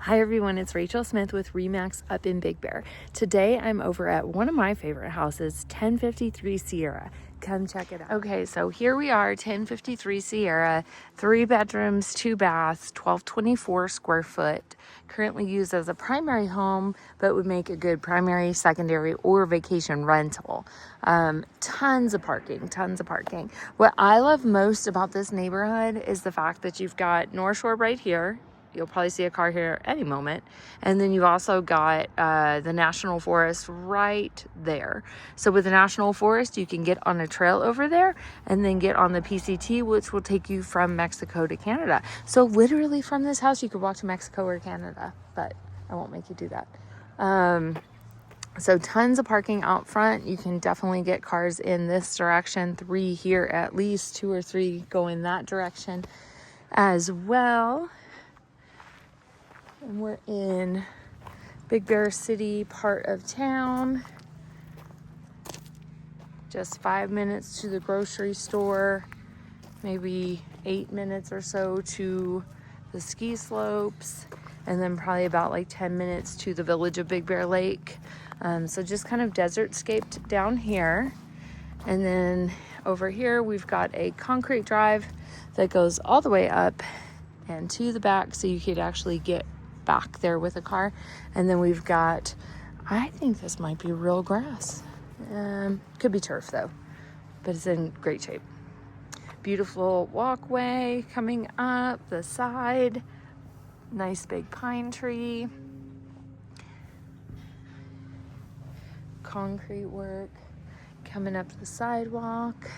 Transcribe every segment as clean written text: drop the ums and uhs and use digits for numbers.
Hi everyone, it's Rachael Smith with REMAX up in Big Bear. Today I'm over at one of my favorite houses, 1053 Sierra. Come check it out. Okay, so here we are, 1053 Sierra, 3 bedrooms, 2 baths, 1224 square foot. Currently used as a primary home, but would make a good primary, secondary, or vacation rental. Tons of parking, tons of parking. What I love most about this neighborhood is the fact that you've got North Shore right here. You'll probably see a car here any moment. And then you've also got the National Forest right there. So with the National Forest, you can get on a trail over there and then get on the PCT, which will take you from Mexico to Canada. So literally from this house, you could walk to Mexico or Canada, but I won't make you do that. So tons of parking out front. You can definitely get cars in this direction, 3 here at least, 2 or 3 go in that direction as well. And we're in Big Bear City part of town. Just 5 minutes to the grocery store, maybe 8 minutes or so to the ski slopes, and then probably about like 10 minutes to the village of Big Bear Lake. So just kind of desert-scaped down here. And then over here, we've got a concrete drive that goes all the way up and to the back, so you could actually get back there with a car. And then we've got, I think this might be real grass, could be turf though, but it's in great shape. Beautiful walkway coming up the side, nice big pine tree, concrete work coming up the sidewalk.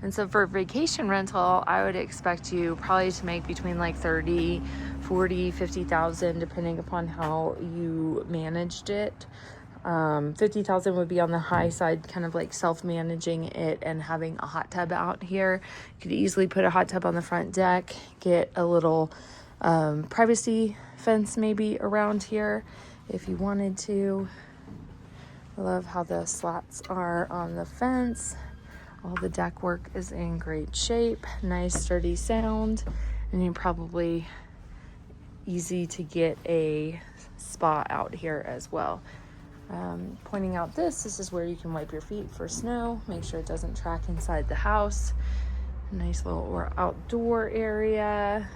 And so for vacation rental, I would expect you probably to make between like 30, 40, 50,000, depending upon how you managed it. 50,000 would be on the high side, kind of like self-managing it and having a hot tub out here. You could easily put a hot tub on the front deck, get a little privacy fence maybe around here if you wanted to. I love how the slats are on the fence. All the deck work is in great shape, nice sturdy sound, and you're probably easy to get a spa out here as well. Pointing out this is where you can wipe your feet for snow, make sure it doesn't track inside the house. Nice little outdoor area.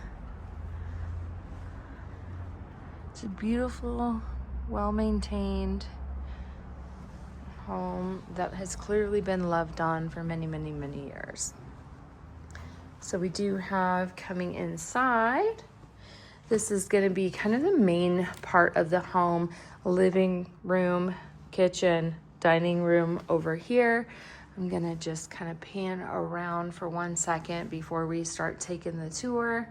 It's a beautiful, well-maintained home that has clearly been loved on for many, many, many years. So we do have coming inside, this is going to be kind of the main part of the home, living room, kitchen, dining room over here. I'm going to just kind of pan around for 1 second before we start taking the tour.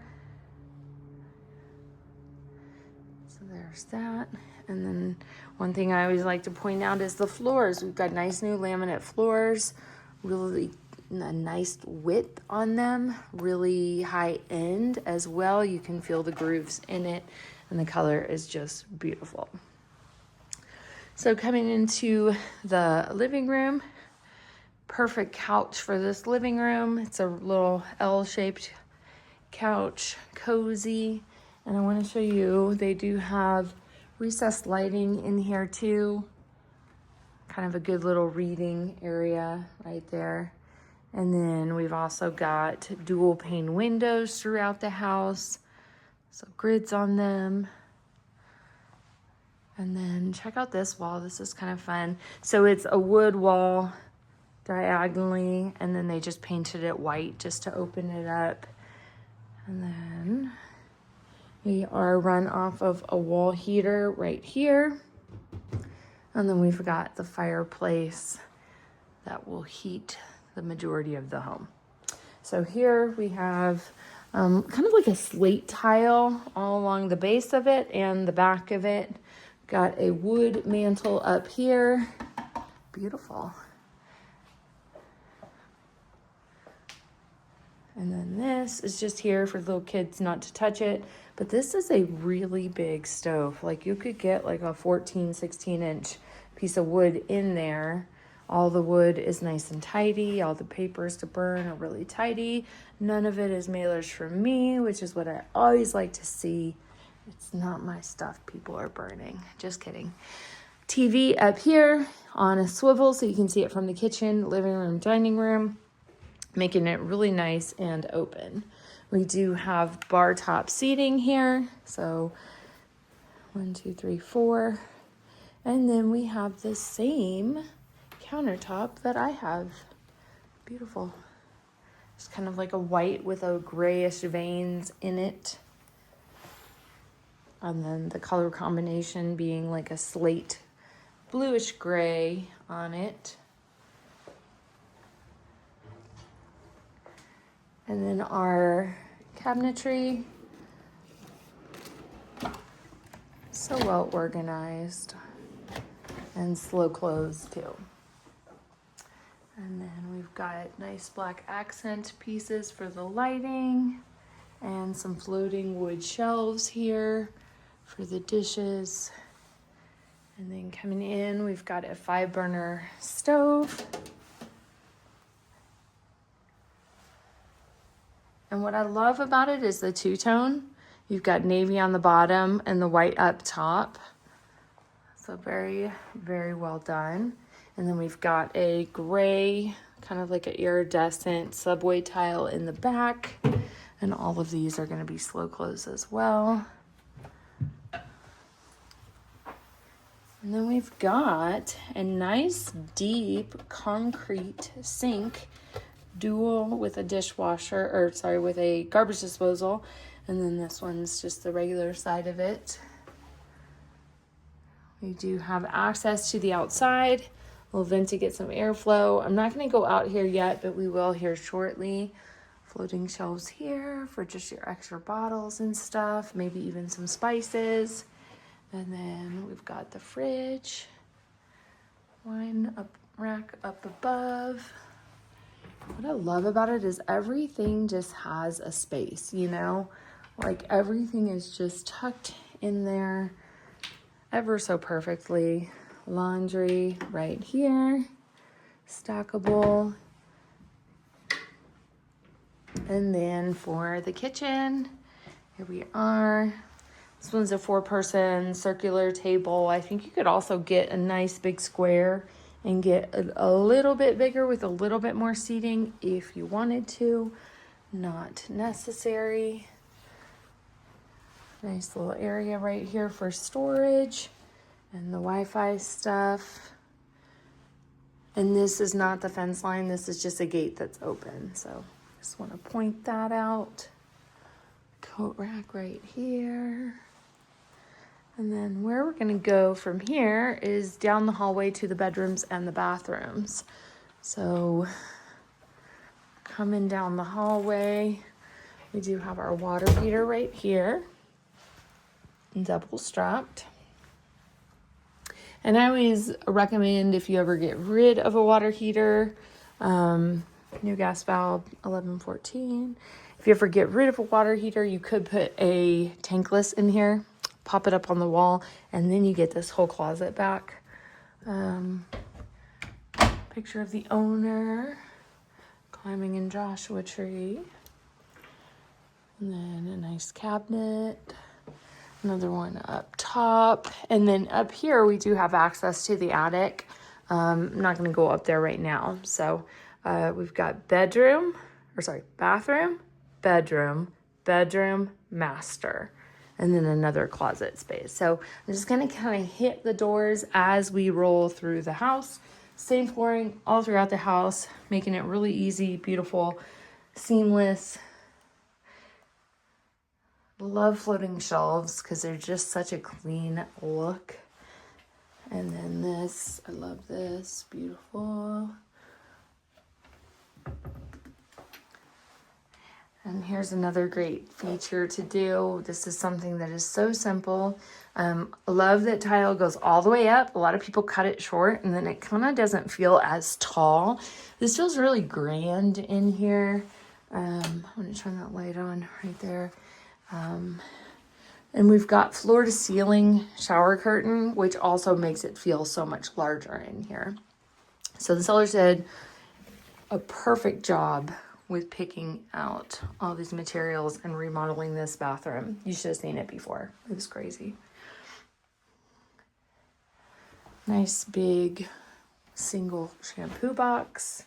So there's that. And then one thing I always like to point out is the floors. We've got nice new laminate floors, really a nice width on them, really high end as well. You can feel the grooves in it, and the color is just beautiful. So coming into the living room, perfect couch for this living room. It's a little L-shaped couch, cozy. And I want to show you, they do have recessed lighting in here too. Kind of a good little reading area right there. And then we've also got dual pane windows throughout the house. So grids on them. And then check out this wall. This is kind of fun. So it's a wood wall diagonally, and then they just painted it white just to open it up. And then we are run off of a wall heater right here. And then we've got the fireplace that will heat the majority of the home. So here we have kind of like a slate tile all along the base of it and the back of it. Got a wood mantle up here. Beautiful. And then this is just here for little kids not to touch it. But this is a really big stove. Like you could get like a 14, 16 inch piece of wood in there. All the wood is nice and tidy. All the papers to burn are really tidy. None of it is mailers from me, which is what I always like to see. It's not my stuff people are burning. Just kidding. TV up here on a swivel so you can see it from the kitchen, living room, dining room, making it really nice and open. We do have bar top seating here. So 1, 2, 3, 4. And then we have the same countertop that I have. Beautiful. It's kind of like a white with a grayish veins in it. And then the color combination being like a slate bluish gray on it. And then our cabinetry, so well organized and slow closed too. And then we've got nice black accent pieces for the lighting and some floating wood shelves here for the dishes. And then coming in, we've got a 5-burner stove. And what I love about it is the two-tone. You've got navy on the bottom and the white up top. So very, very well done. And then we've got a gray, kind of like an iridescent subway tile in the back. And all of these are going to be slow close as well. And then we've got a nice deep concrete sink, dual with a dishwasher, or sorry, with a garbage disposal. And then this one's just the regular side of it. We do have access to the outside, a little vent to get some airflow. I'm not going to go out here yet, but we will here shortly. Floating shelves here for just your extra bottles and stuff, maybe even some spices. And then we've got the fridge, wine rack up above. What I love about it is everything just has a space, you know? Like everything is just tucked in there ever so perfectly. Laundry right here, stackable. And then for the kitchen, here we are. This one's a 4-person circular table. I think you could also get a nice big square and get a little bit bigger with a little bit more seating if you wanted to. Not necessary. Nice little area right here for storage and the Wi-Fi stuff. And this is not the fence line. This is just a gate that's open. So just want to point that out. Coat rack right here. And then where we're going to go from here is down the hallway to the bedrooms and the bathrooms. So coming down the hallway, we do have our water heater right here, double strapped. And I always recommend, if you ever get rid of a water heater, new gas valve 1114. If you ever get rid of a water heater, you could put a tankless in here, pop it up on the wall, and then you get this whole closet back. Picture of the owner climbing in Joshua tree. And then a nice cabinet. Another one up top. And then up here, we do have access to the attic. I'm not going to go up there right now. So we've got bathroom, bedroom, master, and then another closet space. So I'm just going to kind of hit the doors as we roll through the house. Same flooring all throughout the house, making it really easy, beautiful, seamless. Love floating shelves because they're just such a clean look. And then this, I love this, beautiful. And here's another great feature to do. This is something that is so simple. I love that tile goes all the way up. A lot of people cut it short and then it kind of doesn't feel as tall. This feels really grand in here. I'm going to turn that light on right there. And we've got floor to ceiling shower curtain, which also makes it feel so much larger in here. So the seller did a perfect job with picking out all these materials and remodeling this bathroom. You should have seen it before. It was crazy. Nice big single shampoo box.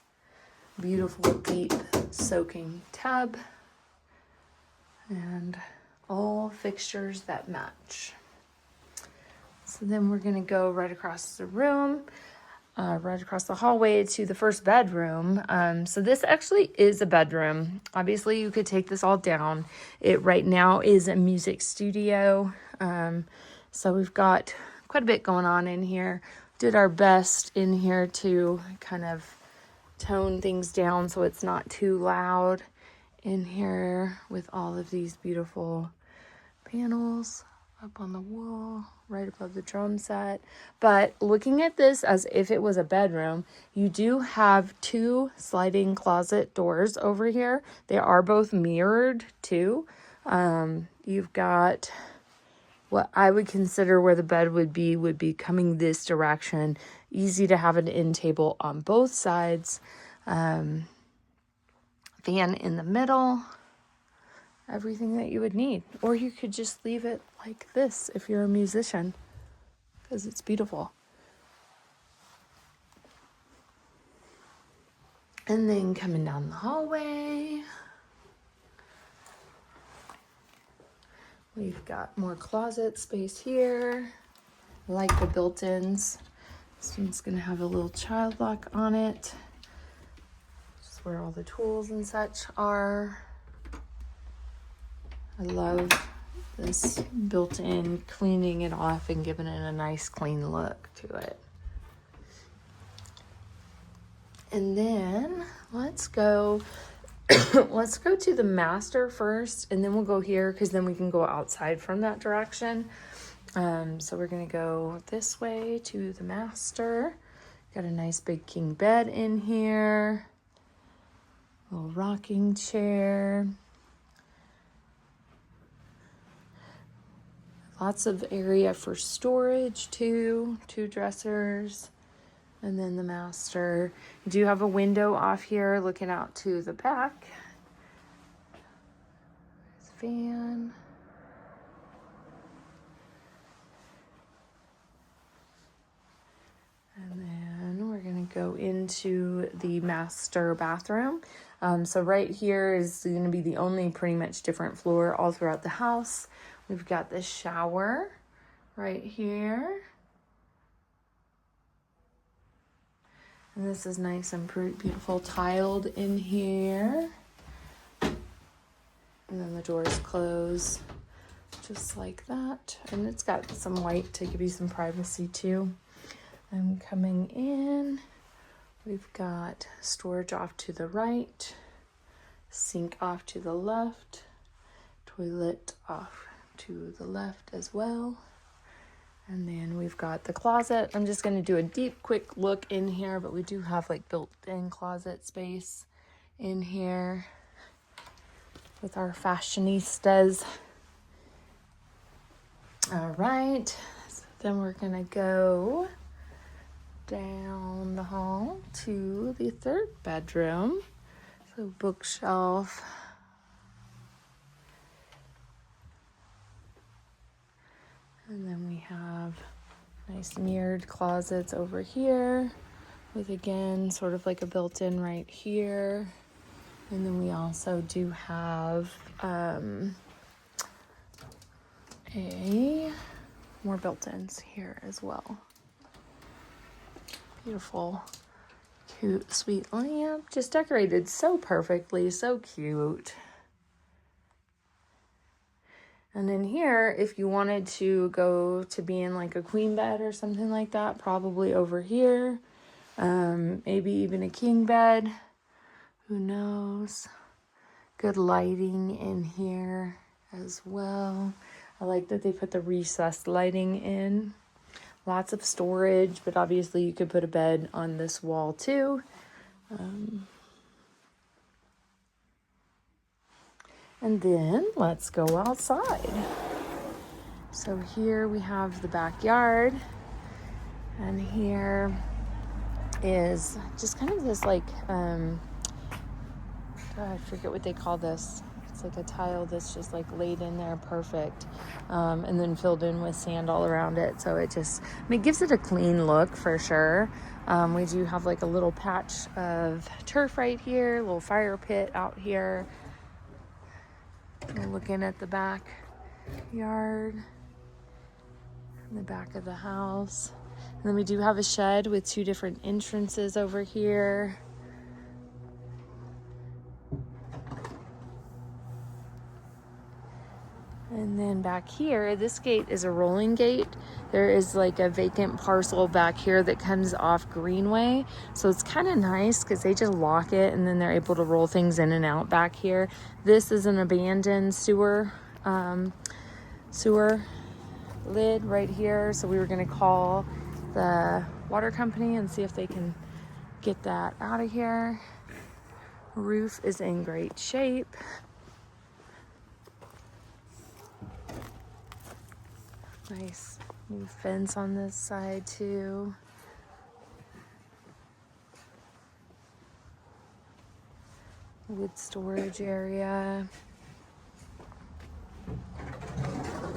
Beautiful deep soaking tub. And all fixtures that match. So then we're gonna go right across the room, right across the hallway to the first bedroom. So this actually is a bedroom. Obviously you could take this all down. It right now is a music studio. So we've got quite a bit going on in here. Did our best in here to kind of tone things down so it's not too loud in here with all of these beautiful panels up on the wall right above the drum set. But looking at this as if it was a bedroom, you do have 2 sliding closet doors over here. They are both mirrored too. You've got what I would consider where the bed would be coming this direction. Easy to have an end table on both sides. Fan in the middle. Everything that you would need. Or you could just leave it like this if you're a musician, because it's beautiful. And then coming down the hallway, we've got more closet space here. I like the built-ins. This one's gonna have a little child lock on it. This is where all the tools and such are. I love this built-in, cleaning it off and giving it a nice clean look to it. And then let's go to the master first, and then we'll go here because then we can go outside from that direction. So we're gonna go this way to the master. Got a nice big king bed in here. Little rocking chair. Lots of area for storage too. 2 dressers. And then the master. You do have a window off here looking out to the back. There's a fan. And then we're gonna go into the master bathroom. So right here is gonna be the only pretty much different floor all throughout the house. We've got the shower right here. And this is nice and beautiful tiled in here. And then the doors close just like that. And it's got some white to give you some privacy too. I'm coming in. We've got storage off to the right, sink off to the left, toilet off to the left as well. And then we've got the closet. I'm just going to do a deep quick look in here, but we do have like built-in closet space in here with our fashionistas. All right, so then we're going to go down the hall to the 3rd bedroom. So bookshelf. And then we have nice mirrored closets over here with, again, sort of like a built-in right here. And then we also do have more built-ins here as well. Beautiful, cute, sweet lamp. Just decorated so perfectly, so cute. And then here, if you wanted to go to be in like a queen bed or something like that, probably over here. Maybe even a king bed. Who knows? Good lighting in here as well. I like that they put the recessed lighting in. Lots of storage, but obviously you could put a bed on this wall too. And then let's go outside. So here we have the backyard, and here is just kind of this like, I I forget what they call this. It's like a tile that's just like laid in there perfect, and then filled in with sand all around it. So it just, I mean, it gives it a clean look for sure. We do have like a little patch of turf right here, a little fire pit out here. We're looking at the back yard, the back of the house. And then we do have a shed with 2 different entrances over here. And then back here, this gate is a rolling gate. There is like a vacant parcel back here that comes off Greenway. So it's kind of nice because they just lock it and then they're able to roll things in and out back here. This is an abandoned sewer lid right here. So we were going to call the water company and see if they can get that out of here. Roof is in great shape. Nice new fence on this side too. Wood storage area.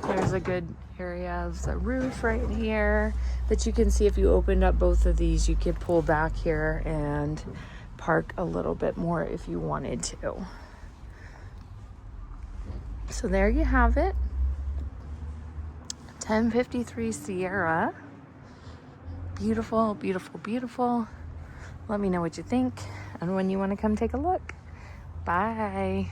There's a good area of the roof right here. But you can see if you opened up both of these, you could pull back here and park a little bit more if you wanted to. So there you have it. 1053 Sierra. Beautiful, beautiful, beautiful. Let me know what you think and when you want to come take a look. Bye.